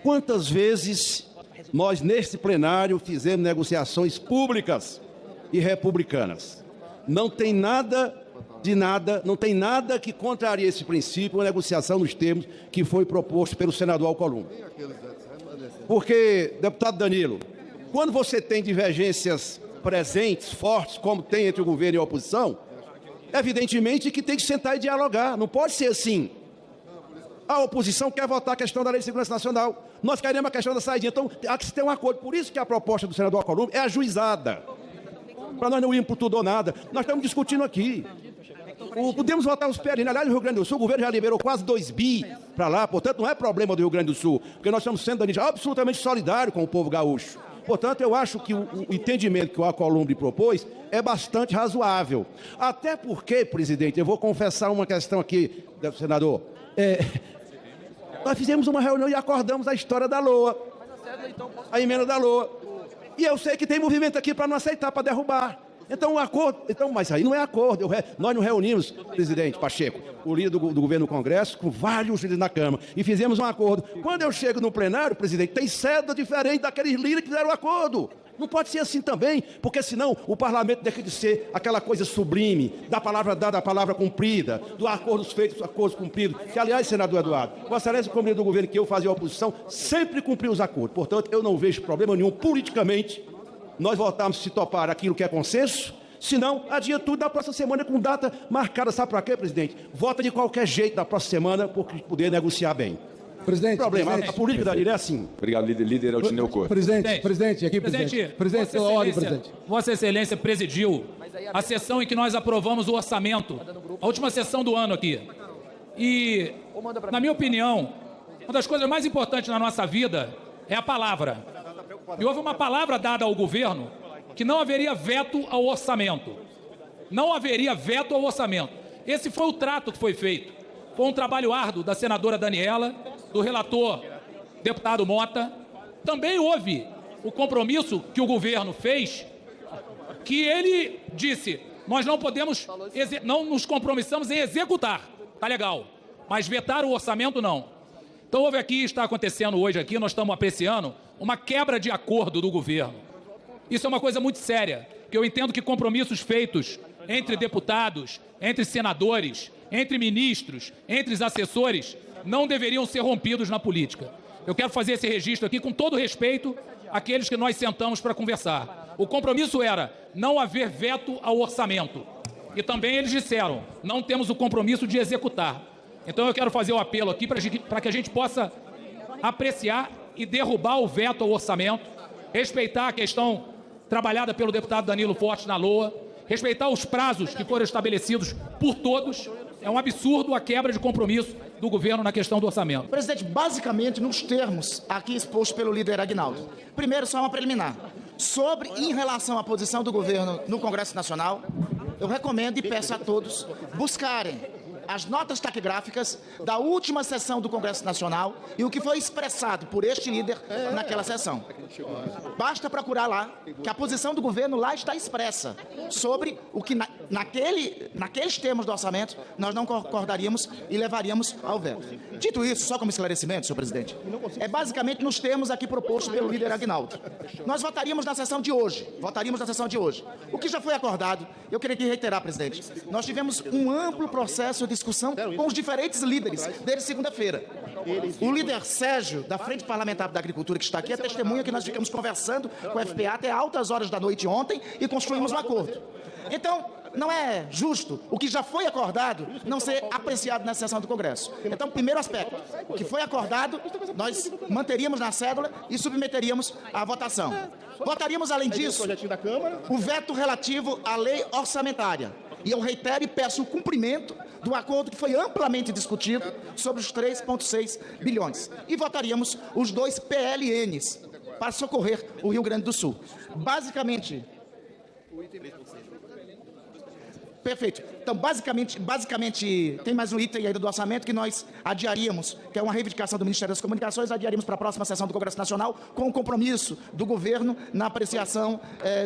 Quantas vezes nós, neste plenário, fizemos negociações públicas e republicanas? Não tem nada não tem nada que contrarie esse princípio, a negociação nos termos que foi proposto pelo senador Alcolumbre. Porque, deputado Danilo, quando você tem divergências presentes, fortes, como tem entre o governo e a oposição, evidentemente que tem que sentar e dialogar. Não pode ser assim. A oposição quer votar a questão da Lei de Segurança Nacional. Nós queremos a questão da saída. Então, há que se ter um acordo. Por isso que a proposta do senador Alcolumbre é ajuizada. Para nós não irmos por tudo ou nada. Nós estamos discutindo aqui. Podemos votar os PLN. Aliás, no Rio Grande do Sul, o governo já liberou quase 2 bi para lá. Portanto, não é problema do Rio Grande do Sul. Porque nós estamos sendo absolutamente solidários com o povo gaúcho. Portanto, eu acho que o entendimento que o Alcolumbre propôs é bastante razoável. Até porque, presidente, eu vou confessar uma questão aqui, senador. Nós fizemos uma reunião e acordamos a história da LOA, a emenda da LOA. E eu sei que tem movimento aqui para não aceitar, para derrubar. Então, um acordo. Mas aí não é acordo. Nós nos reunimos, presidente Pacheco, o líder do governo no Congresso, com vários líderes na Câmara, e fizemos um acordo. Quando eu chego no plenário, presidente, tem cédula diferente daqueles líderes que fizeram o acordo. Não pode ser assim também, porque senão o parlamento deixa de ser aquela coisa sublime, da palavra dada, a palavra cumprida, dos acordos feitos, dos acordos cumpridos, que, aliás, senador Eduardo, Vossa Excelência, como líder do governo que eu fazia a oposição, sempre cumpriu os acordos. Portanto, eu não vejo problema nenhum politicamente nós voltarmos se topar aquilo que é consenso, senão adia tudo na próxima semana com data marcada. Sabe para quê, presidente? Vota de qualquer jeito na próxima semana para poder negociar bem. Presidente, problema. Presidente. A política da direita é assim. Obrigado, líder Altineu Corrêa. Presidente, aqui, presidente. Presidente, ordem, presidente. Vossa Excelência presidiu a sessão em que nós aprovamos o orçamento, a última sessão do ano aqui. E, na minha opinião, uma das coisas mais importantes na nossa vida é a palavra. E houve uma palavra dada ao governo que não haveria veto ao orçamento. Não haveria veto ao orçamento. Esse foi o trato que foi feito. Foi um trabalho árduo da senadora Daniela, do relator deputado Mota. Também houve o compromisso que o governo fez, que ele disse, nós não podemos, não nos compromissamos em executar. Tá legal. Mas vetar o orçamento, não. Então houve aqui, está acontecendo hoje aqui, nós estamos apreciando uma quebra de acordo do governo. Isso é uma coisa muito séria, que eu entendo que compromissos feitos entre deputados, entre senadores, entre ministros, entre os assessores, não deveriam ser rompidos na política. Eu quero fazer esse registro aqui com todo respeito àqueles que nós sentamos para conversar. O compromisso era não haver veto ao orçamento. E também eles disseram, não temos o compromisso de executar. Então eu quero fazer o apelo aqui para que a gente possa apreciar e derrubar o veto ao orçamento, respeitar a questão trabalhada pelo deputado Danilo Forte na LOA, respeitar os prazos que foram estabelecidos por todos. É um absurdo a quebra de compromisso do governo na questão do orçamento. Presidente, basicamente nos termos aqui expostos pelo líder Aguinaldo. Primeiro, só uma preliminar. Em relação à posição do governo no Congresso Nacional, eu recomendo e peço a todos buscarem as notas taquigráficas da última sessão do Congresso Nacional e o que foi expressado por este líder naquela sessão. Basta procurar lá, que a posição do governo lá está expressa sobre o que naqueles termos do orçamento nós não concordaríamos e levaríamos ao veto. Dito isso, só como esclarecimento, senhor presidente, é basicamente nos termos aqui propostos pelo líder Aguinaldo. Nós votaríamos na sessão de hoje, O que já foi acordado, eu queria aqui reiterar, presidente, nós tivemos um amplo processo de discussão com os diferentes líderes desde segunda-feira. O líder Sérgio, da Frente Parlamentar da Agricultura, que está aqui, é testemunha que nós ficamos conversando com o FPA até altas horas da noite ontem e construímos um acordo. Então, não é justo o que já foi acordado não ser apreciado na sessão do Congresso. Então, primeiro aspecto, o que foi acordado, nós manteríamos na cédula e submeteríamos à votação. Votaríamos, além disso, o veto relativo à lei orçamentária. E eu reitero e peço o cumprimento do acordo que foi amplamente discutido sobre os 3,6 bilhões. E votaríamos os 2 PLNs para socorrer o Rio Grande do Sul. Basicamente... Perfeito. Então, basicamente, tem mais um item ainda do orçamento que nós adiaríamos, que é uma reivindicação do Ministério das Comunicações, adiaríamos para a próxima sessão do Congresso Nacional com o compromisso do governo na apreciação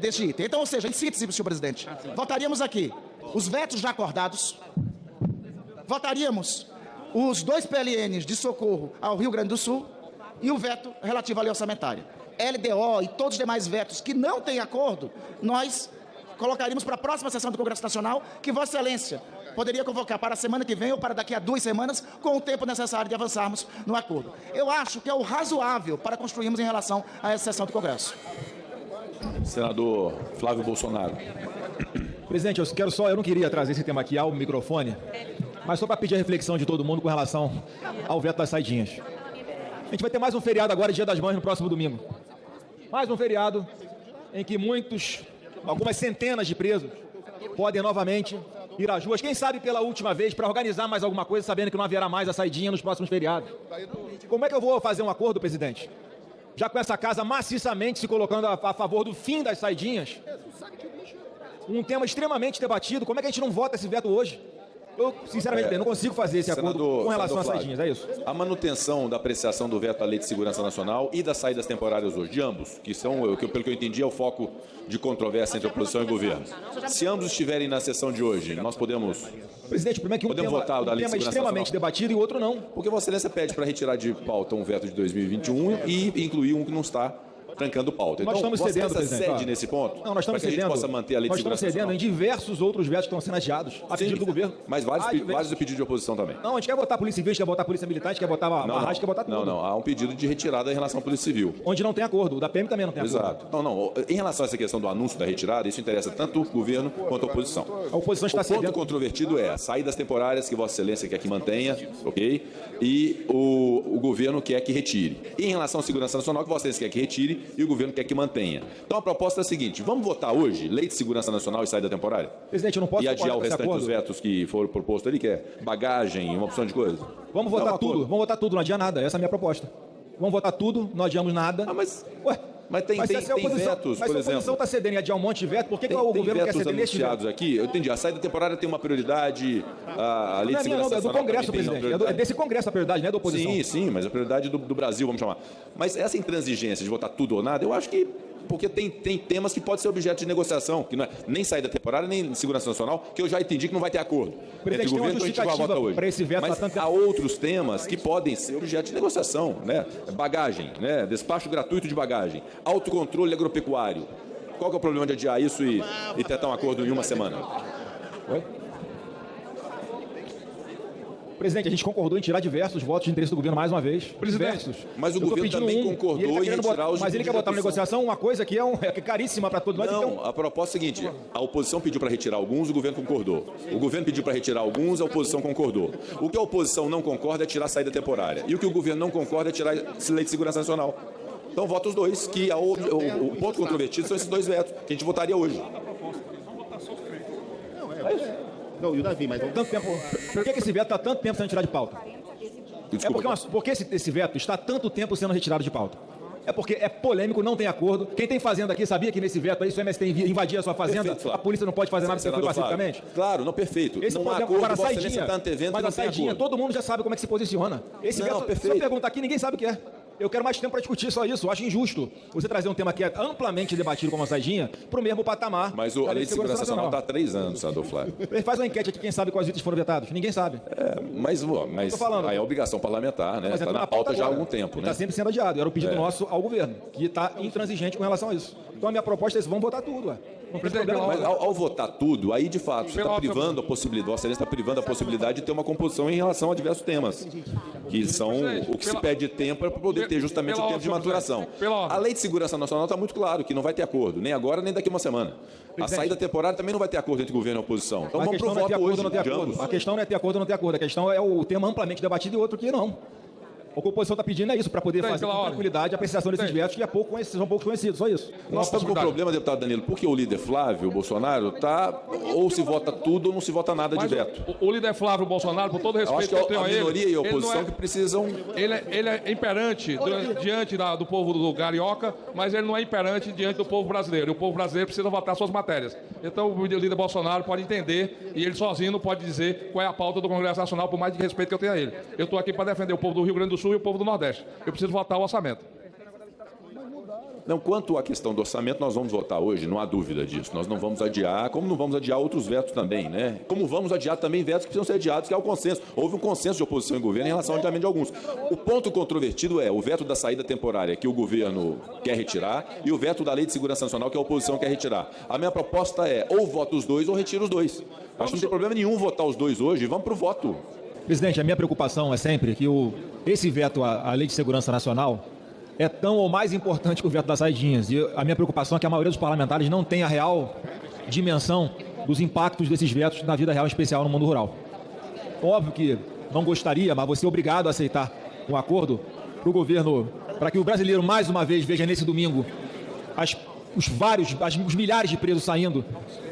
deste item. Então, ou seja, em síntese, senhor presidente, votaríamos aqui os vetos já acordados, votaríamos os 2 PLNs de socorro ao Rio Grande do Sul e o veto relativo à lei orçamentária. LDO e todos os demais vetos que não têm acordo, nós colocaríamos para a próxima sessão do Congresso Nacional, que Vossa Excelência poderia convocar para a semana que vem ou para daqui a 2 semanas, com o tempo necessário de avançarmos no acordo. Eu acho que é o razoável para construirmos em relação a essa sessão do Congresso. Senador Flávio Bolsonaro. Presidente, eu não queria trazer esse tema aqui ao microfone, mas só para pedir a reflexão de todo mundo com relação ao veto das saidinhas. A gente vai ter mais um feriado agora, Dia das Mães, no próximo domingo. Mais um feriado em que algumas centenas de presos podem novamente ir às ruas, quem sabe pela última vez, para organizar mais alguma coisa, sabendo que não haverá mais a saidinha nos próximos feriados. Como é que eu vou fazer um acordo, presidente? Já com essa casa maciçamente se colocando a favor do fim das saidinhas, um tema extremamente debatido, como é que a gente não vota esse veto hoje? Eu, sinceramente, não consigo fazer esse acordo com relação às saidinhas, é isso? A manutenção da apreciação do veto à Lei de Segurança Nacional e das saídas temporárias hoje, de ambos, que são, pelo que eu entendi, é o foco de controvérsia entre oposição e governo. Se ambos estiverem na sessão de hoje, nós podemos... Presidente, o problema é que um tema é extremamente debatido e o outro não. Porque Vossa Excelência pede para retirar de pauta um veto de 2021 e incluir um que não está trancando pauta. Nós estamos cedendo, presidente. Cede nesse ponto? Não, nós estamos para que cedendo. A gente possa manter a Lei de Segurança Nacional. Nós estamos cedendo em diversos outros vetos que estão sendo adiados, a pedido do governo. Mas vários pedidos de oposição também. Não, a gente quer botar a Polícia Civil, a gente quer botar a Polícia Militar, a gente quer botar a barragem, quer botar tudo. Não, há um pedido de retirada em relação à Polícia Civil. Onde não tem acordo, o da PM também não tem acordo. Exato. Não, em relação a essa questão do anúncio da retirada, isso interessa tanto o governo quanto a oposição. A oposição está cedendo. O ponto controvertido é as saídas temporárias que Vossa Excelência quer que mantenha, ok? E o governo quer que retire. E em relação à segurança nacional, que Vossa Excelência quer que retire e o governo quer que mantenha. Então a proposta é a seguinte: vamos votar hoje Lei de Segurança Nacional e saída temporária? Presidente, eu não posso e adiar o restante dos vetos que foram propostos ali, que é bagagem, uma opção de coisa? Vamos votar tudo, não adia nada, essa é a minha proposta. Vamos votar tudo, não adiamos nada. Mas tem vetos, por exemplo. Mas se a oposição está cedendo e adiar um monte de veto, por que o governo quer ceder neste veto? Aqui, eu entendi, a saída temporária tem uma prioridade, a Lei de Segurança Nacional... É do Congresso, presidente, é desse Congresso a prioridade, não é da oposição. Sim, mas a prioridade do Brasil, vamos chamar. Mas essa intransigência de votar tudo ou nada, eu acho que porque tem temas que podem ser objeto de negociação, que não é nem saída temporária, nem segurança nacional, que eu já entendi que não vai ter acordo entre o governo que a gente vai votar hoje. Mas há outros temas que podem ser objeto de negociação, né? Bagagem, né? Despacho gratuito de bagagem, autocontrole agropecuário. Qual que é o problema de adiar isso e tentar um acordo em uma semana? Oi? Presidente, a gente concordou em tirar diversos votos de interesse do governo mais uma vez. Diversos. Mas o governo também concordou em retirar os... Mas ele quer botar na negociação uma coisa que é caríssima para todos nós. Não, a proposta é a seguinte: a oposição pediu para retirar alguns, o governo concordou. O governo pediu para retirar alguns, a oposição concordou. O que a oposição não concorda é tirar a saída temporária. E o que o governo não concorda é tirar a Lei de Segurança Nacional. Então vota os dois, que o ponto controvertido são esses dois vetos, que a gente votaria hoje. Não, e o Davi, mas tanto tempo. Por que esse veto está tanto tempo sendo tirado de pauta? Desculpa. Porque esse veto está tanto tempo sendo retirado de pauta? É porque é polêmico, não tem acordo. Quem tem fazenda aqui sabia que nesse veto aí, se o MST invadir a sua fazenda, perfeito, a polícia não pode fazer nada porque foi pacificamente? Claro, não, perfeito. Esse não há acordo, Vossa Excelência está antevendo, mas a saidinha, todo mundo já sabe como é que se posiciona. Esse veto, se eu perguntar aqui, ninguém sabe o que é. Eu quero mais tempo para discutir só isso. Eu acho injusto você trazer um tema que é amplamente debatido como a saidinha para o mesmo patamar. Mas a Lei de Segurança Nacional está há 3 anos, senador Flávio. Ele faz uma enquete aqui, quem sabe quais itens foram vetados. Ninguém sabe. Mas aí é obrigação parlamentar, né? Está na pauta já há algum tempo, né? Está sempre sendo adiado. Era o pedido nosso ao governo, que está intransigente com relação a isso. Então a minha proposta é isso: vamos votar tudo. Não tem problema. Mas ao votar tudo, aí de fato você está privando a possibilidade, Vossa Excelência está privando a possibilidade de ter uma composição em relação a diversos temas, que são o que se pede tempo para poder ter justamente o tempo de maturação. A Lei de Segurança Nacional está muito claro que não vai ter acordo, nem agora, nem daqui a uma semana. A saída temporária também não vai ter acordo entre governo e oposição. Então vamos para o voto hoje, de ambos. A questão não é ter acordo ou não ter acordo, a questão é o tema amplamente debatido e outro que não. O que a oposição está pedindo é isso, para poder fazer com tranquilidade a apreciação desses vetos, que são pouco conhecidos, só isso. Nós estamos com o problema, deputado Danilo, porque o líder Flávio Bolsonaro está, ou se vota tudo ou não se vota nada de veto. O líder Flávio Bolsonaro, por todo respeito que eu tenho a ele... a minoria e a oposição que precisam... Ele é imperante diante do povo do Carioca, mas ele não é imperante diante do povo brasileiro. E o povo brasileiro precisa votar suas matérias. Então o líder Bolsonaro pode entender, e ele sozinho não pode dizer qual é a pauta do Congresso Nacional, por mais de respeito que eu tenho a ele. Eu estou aqui para defender o povo do Rio Grande do Sul e o povo do Nordeste. Eu preciso votar o orçamento. Não, quanto à questão do orçamento, nós vamos votar hoje, não há dúvida disso. Nós não vamos adiar, como não vamos adiar outros vetos também, né? Como vamos adiar também vetos que precisam ser adiados, que é o consenso. Houve um consenso de oposição em governo em relação ao adiamento de alguns. O ponto controvertido é o veto da saída temporária, que o governo quer retirar, e o veto da Lei de Segurança Nacional, que a oposição quer retirar. A minha proposta é ou vota os dois ou retira os dois. Acho que não tem problema nenhum votar os dois hoje, vamos para o voto. Presidente, a minha preocupação é sempre que esse veto à Lei de Segurança Nacional é tão ou mais importante que o veto das saidinhas. E a minha preocupação é que a maioria dos parlamentares não tem a real dimensão dos impactos desses vetos na vida real, em especial no mundo rural. Óbvio que não gostaria, mas você é obrigado a aceitar um acordo para o governo, para que o brasileiro mais uma vez veja nesse domingo os milhares de presos saindo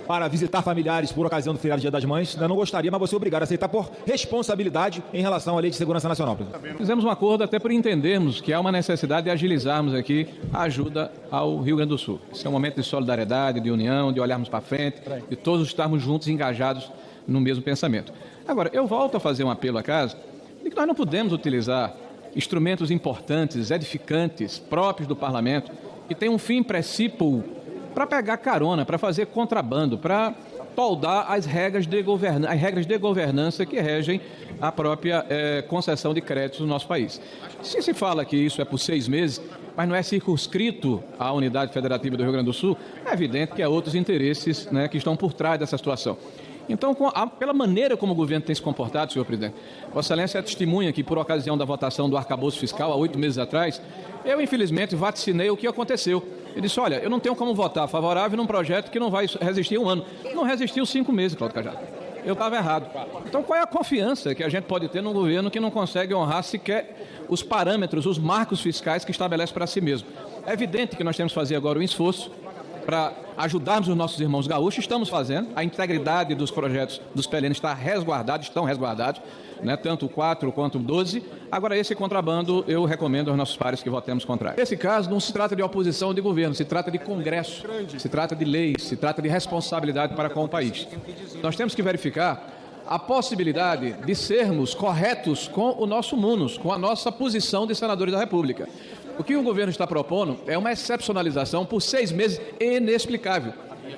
para visitar familiares por ocasião do feriado Dia das Mães. Eu não gostaria, mas você é obrigado a aceitar por responsabilidade em relação à Lei de Segurança Nacional. Fizemos um acordo até por entendermos que há uma necessidade de agilizarmos aqui a ajuda ao Rio Grande do Sul. Esse é um momento de solidariedade, de união, de olharmos para frente, de todos estarmos juntos, engajados no mesmo pensamento. Agora, eu volto a fazer um apelo à casa de que nós não podemos utilizar instrumentos importantes, edificantes, próprios do parlamento, que tem um fim precípuo para pegar carona, para fazer contrabando, para toldar as regras de governança que regem a própria concessão de créditos no nosso país. Se fala que isso é por 6 meses, mas não é circunscrito à unidade federativa do Rio Grande do Sul, é evidente que há outros interesses, né, que estão por trás dessa situação. Então, pela maneira como o governo tem se comportado, senhor presidente, Vossa Excelência é testemunha que, por ocasião da votação do arcabouço fiscal, há 8 meses atrás, eu, infelizmente, vaticinei o que aconteceu. Eu disse, olha, eu não tenho como votar favorável num projeto que não vai resistir 1 ano. Não resistiu 5 meses, Cláudio Cajado. Eu estava errado. Então, qual é a confiança que a gente pode ter num governo que não consegue honrar sequer os parâmetros, os marcos fiscais que estabelece para si mesmo? É evidente que nós temos que fazer agora um esforço para ajudarmos os nossos irmãos gaúchos. Estamos fazendo. A integridade dos projetos dos PLN estão resguardados, né, tanto o 4 quanto o 12. Agora, esse contrabando, eu recomendo aos nossos pares que votemos contrário. Nesse caso, não se trata de oposição de governo, se trata de Congresso, se trata de leis, se trata de responsabilidade para com o país. Nós temos que verificar a possibilidade de sermos corretos com o nosso munus, com a nossa posição de senadores da República. O que o governo está propondo é uma excepcionalização por 6 meses inexplicável.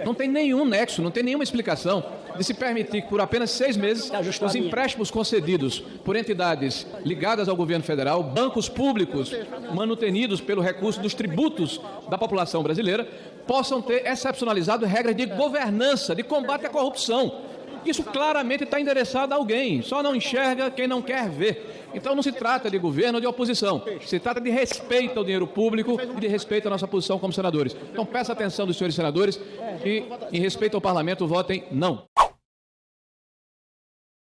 Não tem nenhum nexo, não tem nenhuma explicação de se permitir que por apenas 6 meses os empréstimos concedidos por entidades ligadas ao governo federal, bancos públicos manutenidos pelo recurso dos tributos da população brasileira, possam ter excepcionalizado regras de governança, de combate à corrupção. Isso claramente está endereçado a alguém, só não enxerga quem não quer ver. Então não se trata de governo ou de oposição, se trata de respeito ao dinheiro público e de respeito à nossa posição como senadores. Então peço a atenção dos senhores senadores que, em respeito ao parlamento, votem não.